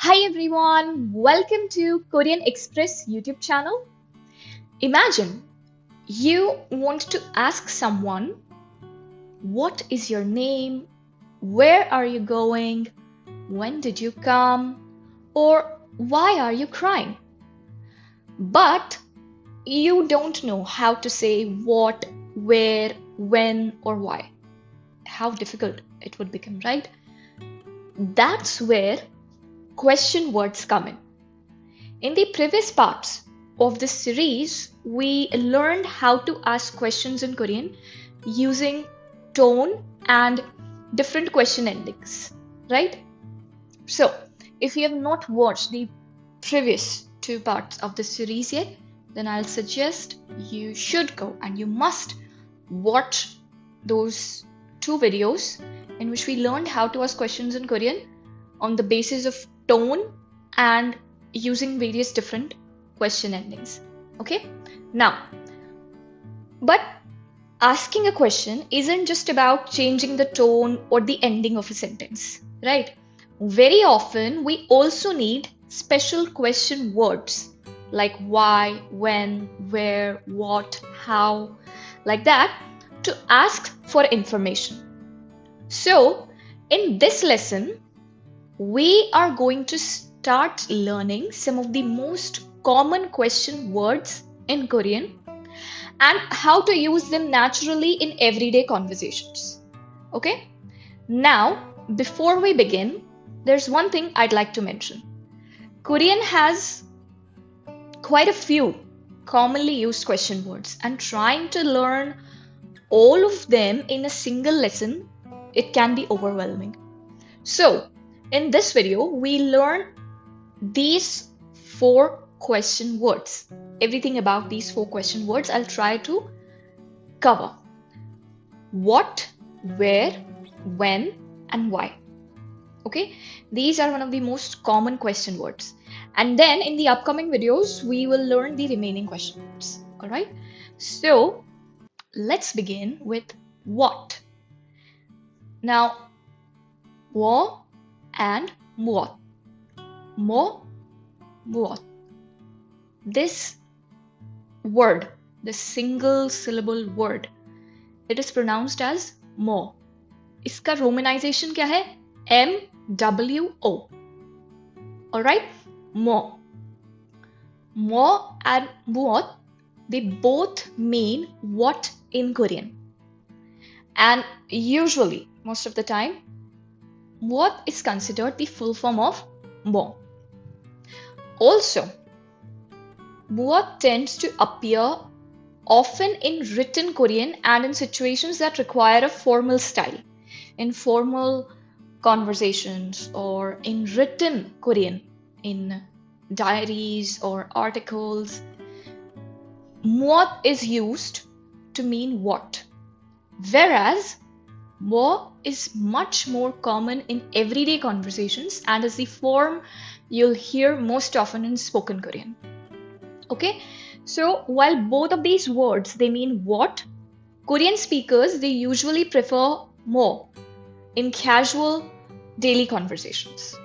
Hi everyone, welcome to Korean Express YouTube channel. Imagine you want to ask someone, what is your name? Where are you going? When did you come? Or why are you crying? But you don't know how to say what, where, when, or why. How difficult it would become, right? That's where question words come in. In the previous parts of this series, we learned how to ask questions in Korean using tone and different question endings, right? So, if you have not watched the previous two parts of the series yet, then I'll suggest you should go and you must watch those two videos in which we learned how to ask questions in Korean on the basis of tone and using various different question endings. Okay, now, but asking a question isn't just about changing the tone or the ending of a sentence, right? Very often we also need special question words like why, when, where, what, how, like that, to ask for information. So in this lesson we are going to start learning some of the most common question words in Korean and how to use them naturally in everyday conversations. Okay? Now, before we begin, there's one thing I'd like to mention. Korean has quite a few commonly used question words, and trying to learn all of them in a single lesson, it can be overwhelming. So, in this video, we learn these four question words. Everything about these four question words I'll try to cover. What, where, when, and why. Okay, these are one of the most common question words. And then in the upcoming videos, we will learn the remaining question words. All right, so let's begin with what. Now, 뭐 and 무엇. 뭐, 무엇. This word, this single syllable word, it is pronounced as mo. इसका romanization क्या है? MWO. Alright? Mo. Mo and muot, they both mean what in Korean. And usually, most of the time, muot is considered the full form of mo. Also, muot tends to appear often in written Korean and in situations that require a formal style. In formal conversations or in written Korean, in diaries or articles, muot is used to mean what. Whereas mo is much more common in everyday conversations and is the form you'll hear most often in spoken Korean. Okay, so while both of these words they mean what, Korean speakers they usually prefer mo in casual daily conversations.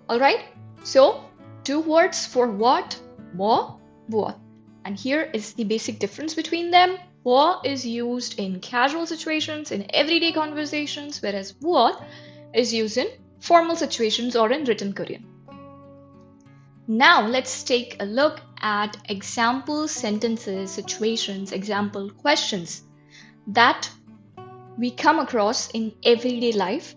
All right, so two words for what, mo, muot, and here is the basic difference between them. Mo is used in casual situations, in everyday conversations, whereas muot is used in formal situations or in written Korean. Now let's take a look at example sentences, situations, example questions that we come across in everyday life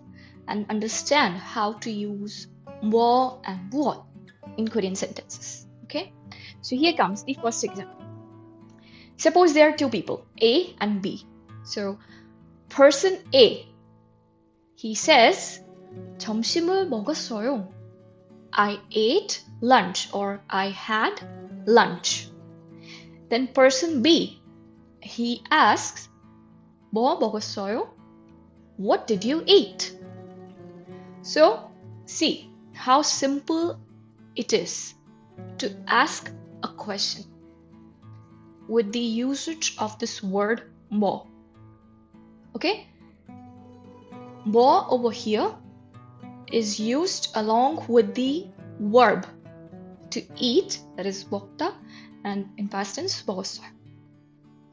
and understand how to use 뭐 and 무엇 in Korean sentences. Okay, so here comes the first example. Suppose there are two people, A and B. So person A, he says, 점심을 먹었어요. I ate lunch or I had lunch. Then person B, he asks, 뭐 먹었어요? What did you eat? So, see how simple it is to ask a question with the usage of this word 뭐. Okay? 뭐 over here is used along with the verb to eat, that is 먹다, and in past tense 먹었어요.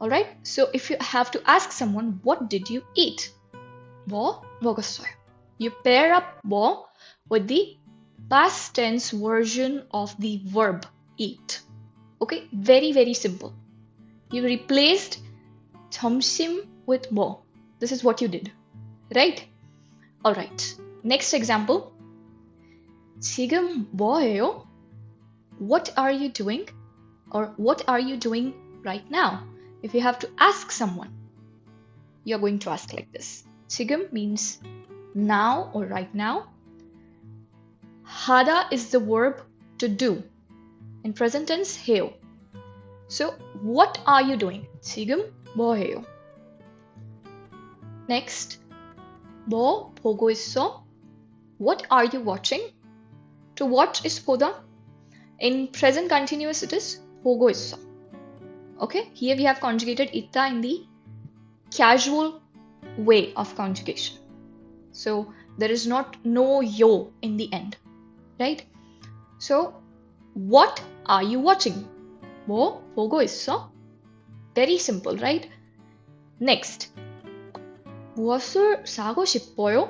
Alright, so if you have to ask someone, what did you eat? 뭐 먹었어요. You pair up 뭐 with the past tense version of the verb eat. Okay, very, very simple. You replaced 점심 with 뭐. This is what you did, right? Alright, next example. 지금 뭐해요? What are you doing? Or what are you doing right now? If you have to ask someone, you're going to ask like this. 지금 means now or right now. 하다 is the verb to do. In present tense, 해요. So, what are you doing? 지금 뭐해요? Next, 뭐 보고 있어? What are you watching? To watch is 보다. In present continuous, it is 보고 있어. Okay, here we have conjugated 있다 in the casual way of conjugation. So there is not no yo in the end, right? So what are you watching? 뭐 보고 있어? Very simple, right? Next, 무엇을 사고 싶어요?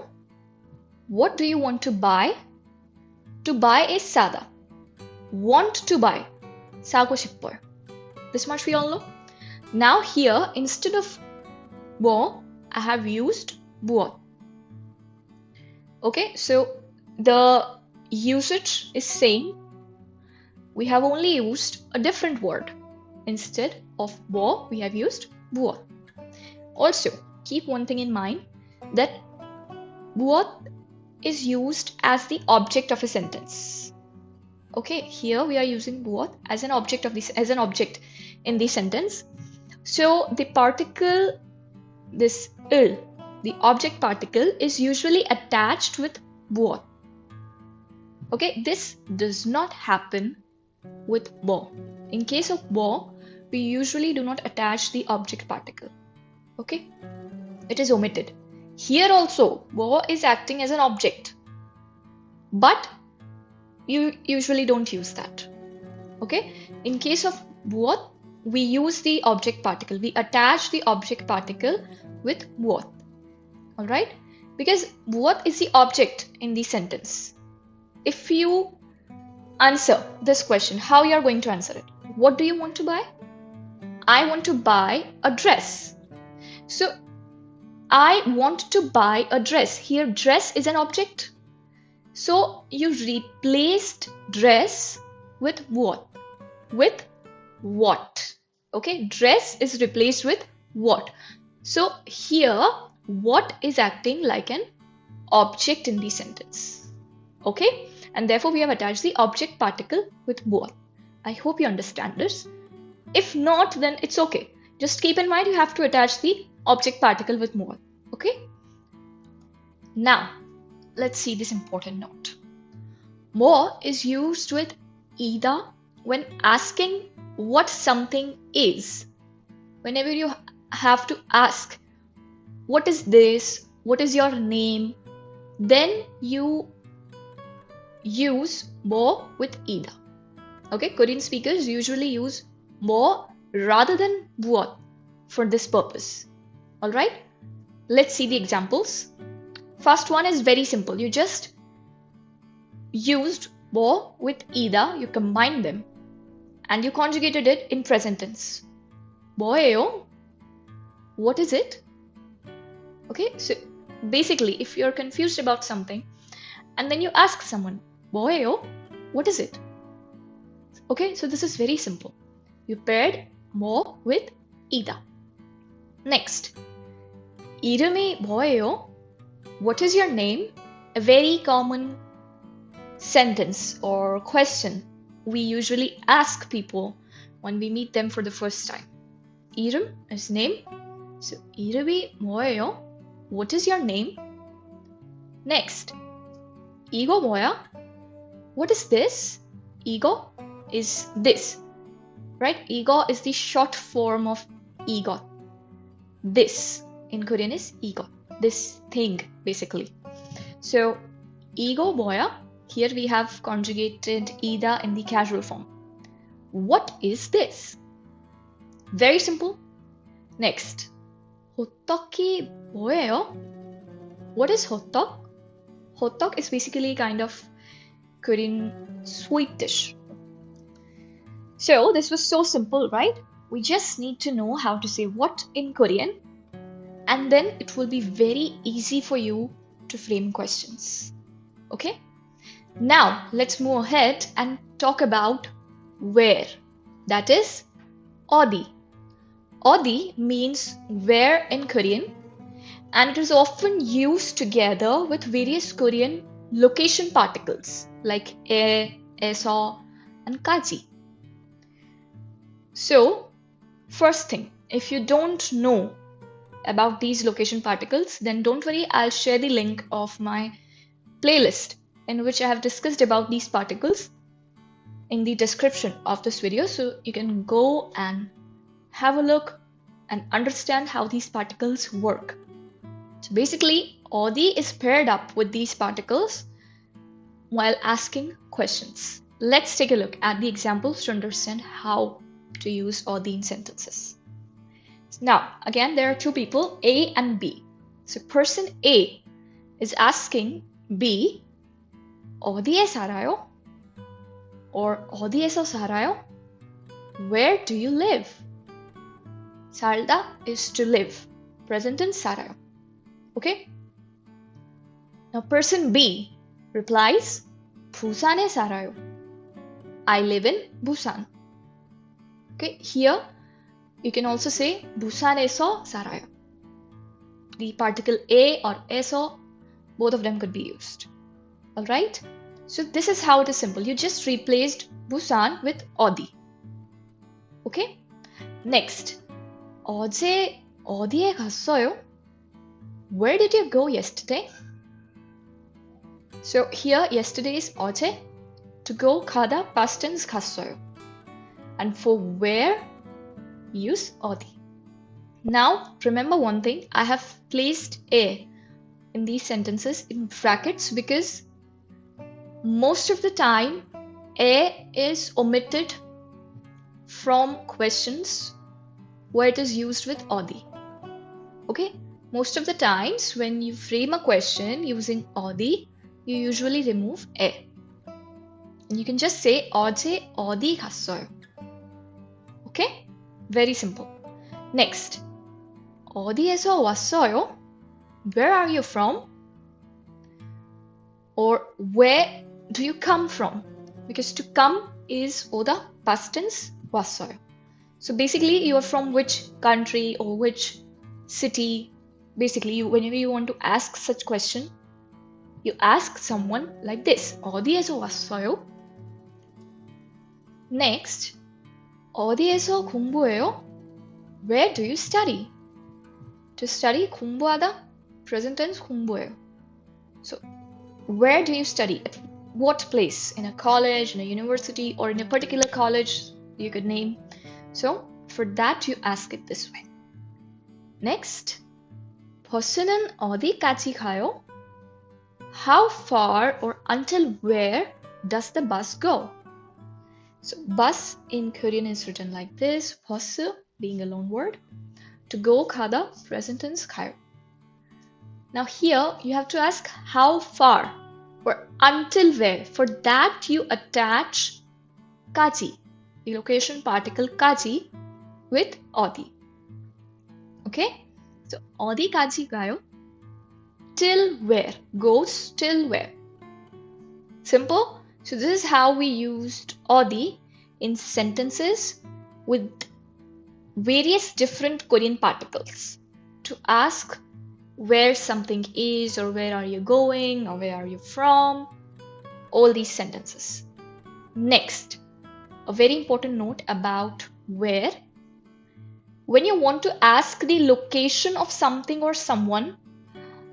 What do you want to buy? To buy is 사다. Want to buy, 사고 싶어요. This much we all know. Now here, instead of 뭐, I have used 무엇. Okay, so the usage is same. We have only used a different word. Instead of 뭐, we have used 무엇. Also, keep one thing in mind, that 무엇 is used as the object of a sentence. Okay, here we are using 무엇 as an object of this, as an object in the sentence. So the particle, this 을, the object particle, is usually attached with 무엇. Okay, this does not happen with 뭐. In case of 뭐, we usually do not attach the object particle. Okay, it is omitted. Here also, 뭐 is acting as an object, but you usually don't use that. Okay, in case of 무엇, we use the object particle. We attach the object particle with 무엇. Alright, because 무엇 is the object in the sentence. If you answer this question, how you are going to answer it? What do you want to buy? I want to buy a dress. So I want to buy a dress. Here dress is an object. So you replaced dress with what? With what? Okay, dress is replaced with what? So here what is acting like an object in the sentence. Okay, and therefore we have attached the object particle with what. I hope you understand this. If not, then it's okay. Just keep in mind you have to attach the object particle with what. Okay. Now let's see this important note. 뭐 is used with either when asking what something is. Whenever you have to ask, what is this? What is your name? Then you use 뭐 with either. Okay, Korean speakers usually use 뭐 rather than 무엇 for this purpose. Alright, let's see the examples. First one is very simple. You just used 뭐 with either, you combined them and you conjugated it in present tense. 뭐예요? What is it? Okay, so basically if you're confused about something and then you ask someone, 뭐예요? What is it? Okay, so this is very simple. You paired 뭐 with either. Next, 이름이 뭐예요? What is your name? A very common sentence or question we usually ask people when we meet them for the first time. 이름 is name. So 이름이 뭐예요? What is your name? Next, 이거 뭐야? What is this? 이거 is this, right? 이거 is the short form of 이것. This in Korean is 이것. This thing basically. So 이거 뭐야? Here we have conjugated ida in the casual form. What is this? Very simple. Next, 호떡이 뭐예요? What is 호떡? Hotok is basically a kind of Korean sweet dish. So this was so simple, right? We just need to know how to say what in Korean, and then it will be very easy for you to frame questions. Okay? Now let's move ahead and talk about where. That is 어디. 어디 means where in Korean, and it is often used together with various Korean location particles like 에, 에서, and 까지. So, first thing, if you don't know about these location particles, then don't worry, I'll share the link of my playlist in which I have discussed about these particles in the description of this video, so you can go and have a look and understand how these particles work. So basically, 어디 is paired up with these particles while asking questions. Let's take a look at the examples to understand how to use 어디 in sentences. Now, again, there are two people, A and B. So person A is asking B, 어디에 살아요? Or 어디에서 살아요? Where do you live? 살다 is to live. Present tense 살아요. Okay? Now person B replies, 부산에 살아요. I live in Busan. Okay, here you can also say 부산에서 살아요. The particle A or 에서, both of them could be used. Alright? So this is how it is simple. You just replaced Busan with 어디. Okay? Next, 어제 어디에 갔어요? Where did you go yesterday? So here yesterday is 어제. To go 가다 past tense 갔어요. And for where, use 어디. Now remember one thing, I have placed a in these sentences in brackets because most of the time a is omitted from questions where it is used with 어디. Okay? Most of the times when you frame a question using 어디, you usually remove a. And you can just say 어제 어디 갔어요. Okay? Very simple. Next, 어디에서 왔어요? Where are you from? Or where do you come from? Because to come is 오다, past tense, 왔어요. So basically you are from which country or which city. Basically, whenever you want to ask such question, you ask someone like this. 어디에서 왔어요? Next, 어디에서 공부해요? Where do you study? To study, 공부하다, present tense 공부해요. So, where do you study? At what place? In a college, in a university, or in a particular college you could name. So, for that you ask it this way. Next, 버스는 어디까지 가요? How far or until where does the bus go? So bus in Korean is written like this, 버스 being a loan word. To go 가다, present tense 가요. Now here you have to ask how far or until where. For that you attach 까지, the location particle 까지 with 어디. Okay? So 어디까지 가요? Till where? Goes till where? Simple. So this is how we used 어디 in sentences with various different Korean particles to ask where something is, or where are you going, or where are you from, all these sentences. Next, a very important note about where. When you want to ask the location of something or someone,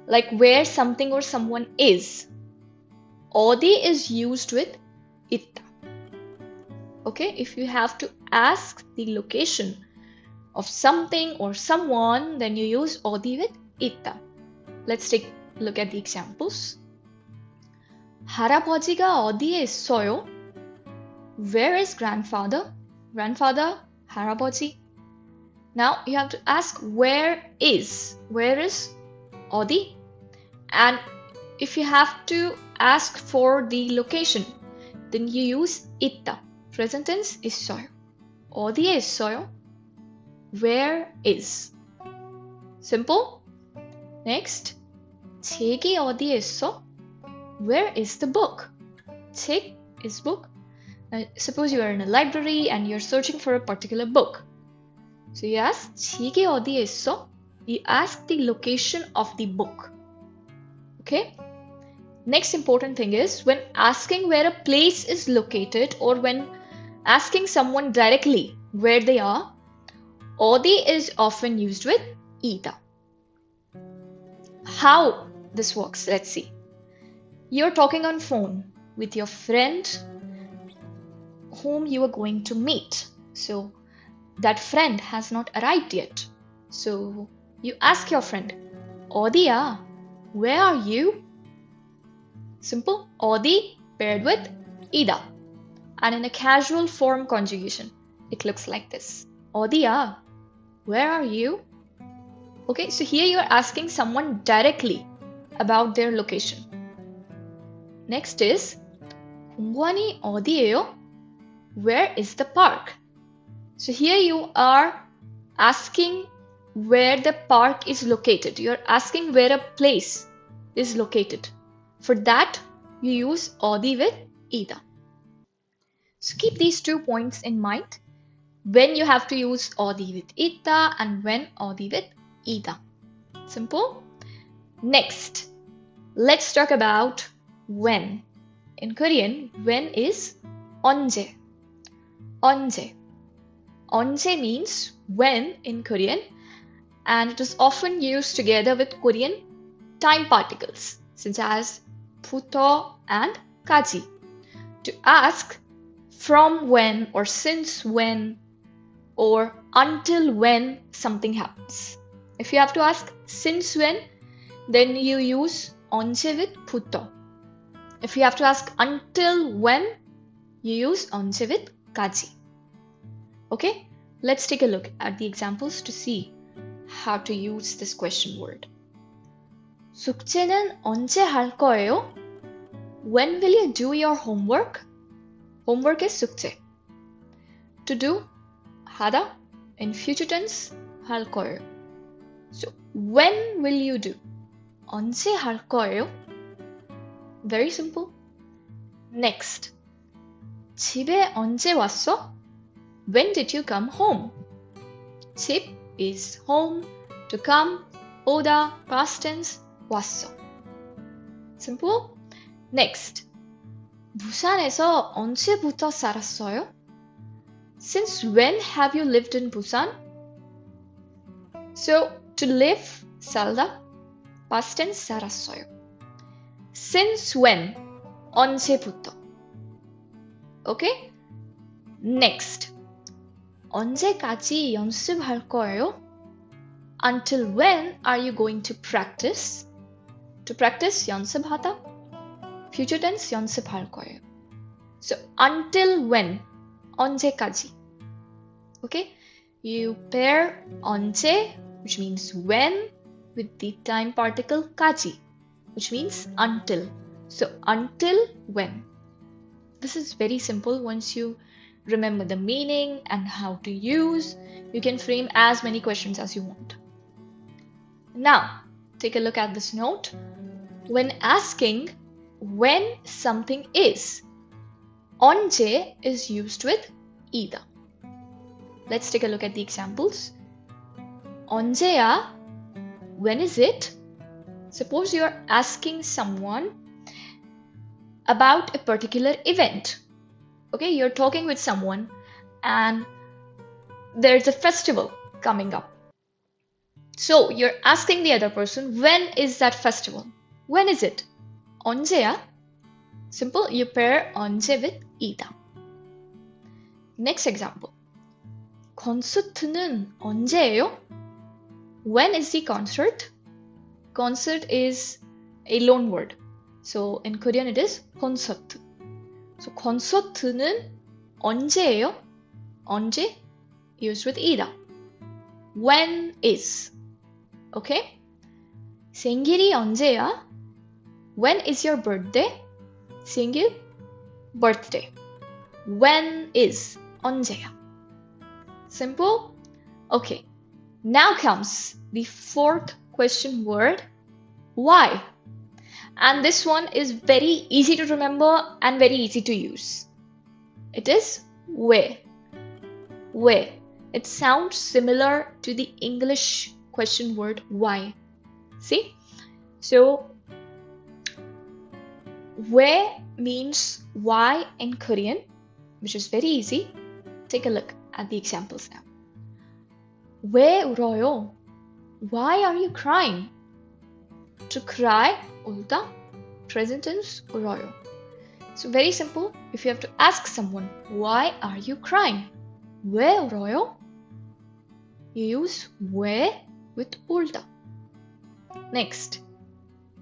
like where something or someone is, 어디 is used with 있다. Okay, if you have to ask the location of something or someone, then you use 어디 with 있다. Let's take a look at the examples. 할아버지가 어디에 있어요? Where is grandfather? Grandfather, 할아버지. Now you have to ask where is. Where is 어디? And if you have to ask for the location, then you use 있다. Present tense 있어요. 어디에 있어요? Where is. Simple. Next. 책이 어디에 있어? Where is the book? 책 is book. Now, suppose you are in a library and you're searching for a particular book. So you ask 책이 어디에 있어? You ask the location of the book. Okay? Next important thing is when asking where a place is located or when asking someone directly where they are, 어디 is often used with 이다. How this works, let's see. You're talking on phone with your friend whom you are going to meet. So that friend has not arrived yet. So you ask your friend, 어디야? Where are you? Simple. 어디 paired with 이다. And in a casual form conjugation, it looks like this. 어디야? Where are you? Okay, so here you are asking someone directly about their location. Next is 공원이 어디예요? Where is the park? So here you are asking where the park is located. You are asking where a place is located. For that, you use 어디 with 이다. So keep these 2 points in mind when you have to use 어디 with 이다 and when 어디 with 이다. Simple. Next, let's talk about when. In Korean, when is 언제. 언제. 언제 means when in Korean, and it is often used together with Korean time particles such as 부터 and 까지 to ask from when or since when or until when something happens. If you have to ask since when, then you use 언제 with 부터. If you have to ask until when, you use 언제 with 까지. Okay, let's take a look at the examples to see how to use this question word. 숙제는 언제 할 거예요? When will you do your homework? Homework is 숙제. To do, 하다. In future tense, 할 거예요. So, when will you do? 언제 할 거예요? Very simple. Next. 집에 언제 왔어? When did you come home? 집 is home. To come, 오다, past tense, 왔어. Simple. Next. 부산에서 언제부터 살았어요? Since when have you lived in Busan? So, to live, 살다, past tense, 살았어요. Since when? 언제부터. Okay? Next. 언제까지 연습할 거예요? Until when are you going to practice? To practice, 연습하다. Future tense, 연습할 거예요. So, until when? 언제까지. Okay? You pair 언제, which means when, with the time particle 까지, which means until. So, until when. This is very simple. Once you remember the meaning and how to use, you can frame as many questions as you want. Now, take a look at this note. When asking when something is, 언제 is used with 이다. Let's take a look at the examples. 언제야? When is it? Suppose you are asking someone about a particular event. Okay, you're talking with someone and there's a festival coming up. So you're asking the other person, when is that festival? When is it? 언제야? Simple, you pair 언제 with 이다. Next example. 콘서트는 언제예요? When is the concert? Concert is a loan word. So in Korean it is 콘서트. So 콘서트는 언제예요? 언제? Used with 이다. When is. Okay? 생일이 언제야? When is your birthday? 생일, birthday. When is. 언제야. Simple? Okay. Now comes the fourth question word. Why? And this one is very easy to remember and very easy to use. It is where. Where. It sounds similar to the English question word why. See? So, where means why in Korean, which is very easy. Take a look at the examples now. 왜 울어요? Why are you crying? To cry, 울다, present tense, 울어요. So very simple. If you have to ask someone, why are you crying? 왜 울어요? You use 왜 with 울다. Next.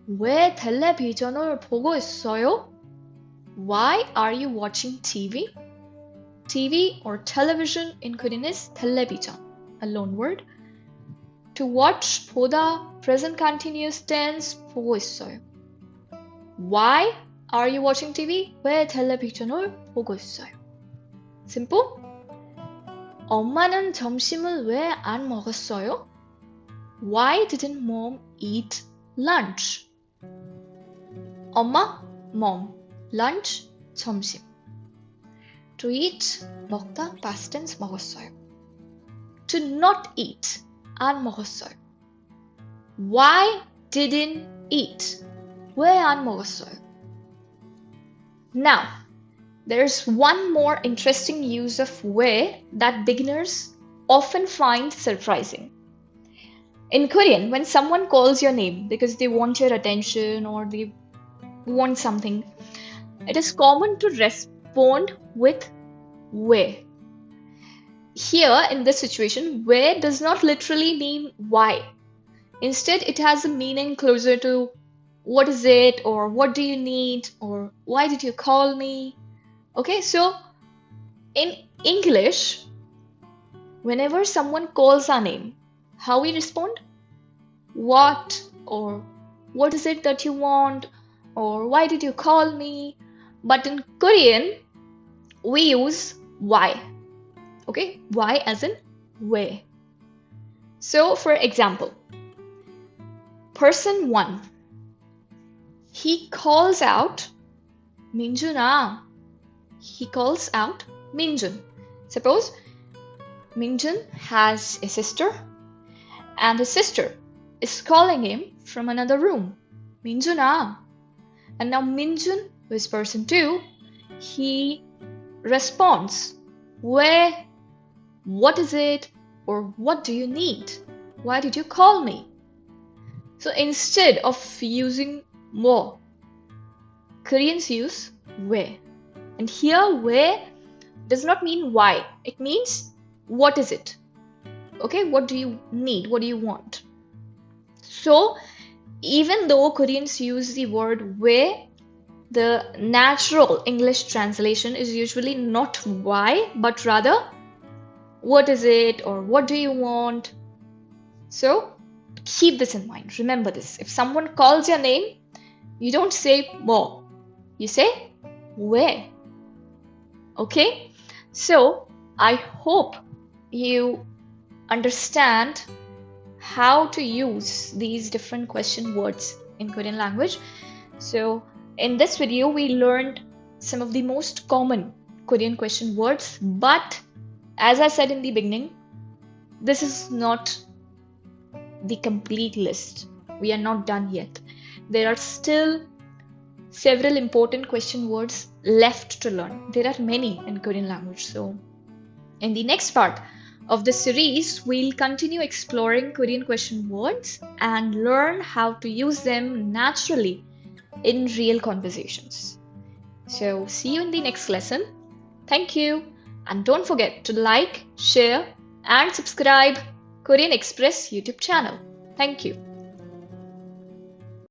왜 텔레비전을 보고 있어요? Why are you watching TV? TV or television in Korean is 텔레비전, a loan word. To watch, 보다, present continuous tense, 보고 있어요. Why are you watching TV? 왜 텔레비전을 보고 있어요? Simple? 엄마는 점심을 왜 안 먹었어요? Why didn't mom eat lunch? 엄마, mom, lunch, 점심. To eat, 먹다, past tense, 먹었어요. To not eat, 안 먹었어요. Why didn't eat? 왜 안 먹었어요? Now, there's one more interesting use of 왜 that beginners often find surprising. In Korean, when someone calls your name because they want your attention or they want something, it is common to respond with 왜. Here, in this situation, 왜 does not literally mean why. Instead, it has a meaning closer to what is it, or what do you need, or why did you call me? Okay, so in English, whenever someone calls our name, how we respond? What, or what is it that you want, or why did you call me? But in Korean, we use why. Okay, why as in 왜. So for example, person 1, he calls out 민준아. He calls out Minjun. Suppose Minjun has a sister and his sister is calling him from another room. 민준아. And now Minjun, who is person 2, he responds 왜, what is it, or what do you need? Why did you call me? So instead of using 뭐, Koreans use 왜. And here 왜 does not mean why. It means what is it? Okay, what do you need? What do you want? So even though Koreans use the word 왜, the natural English translation is usually not why, but rather what is it or what do you want? So keep this in mind. Remember this. If someone calls your name, you don't say 뭐. You say 왜. Okay? So I hope you understand how to use these different question words in Korean language. So in this video, we learned some of the most common Korean question words, but as I said in the beginning, this is not the complete list. We are not done yet. There are still several important question words left to learn. There are many in Korean language. So in the next part of the series, we'll continue exploring Korean question words and learn how to use them naturally in real conversations. So see you in the next lesson. Thank you. And don't forget to like, share, and subscribe Korean Express YouTube channel. Thank you.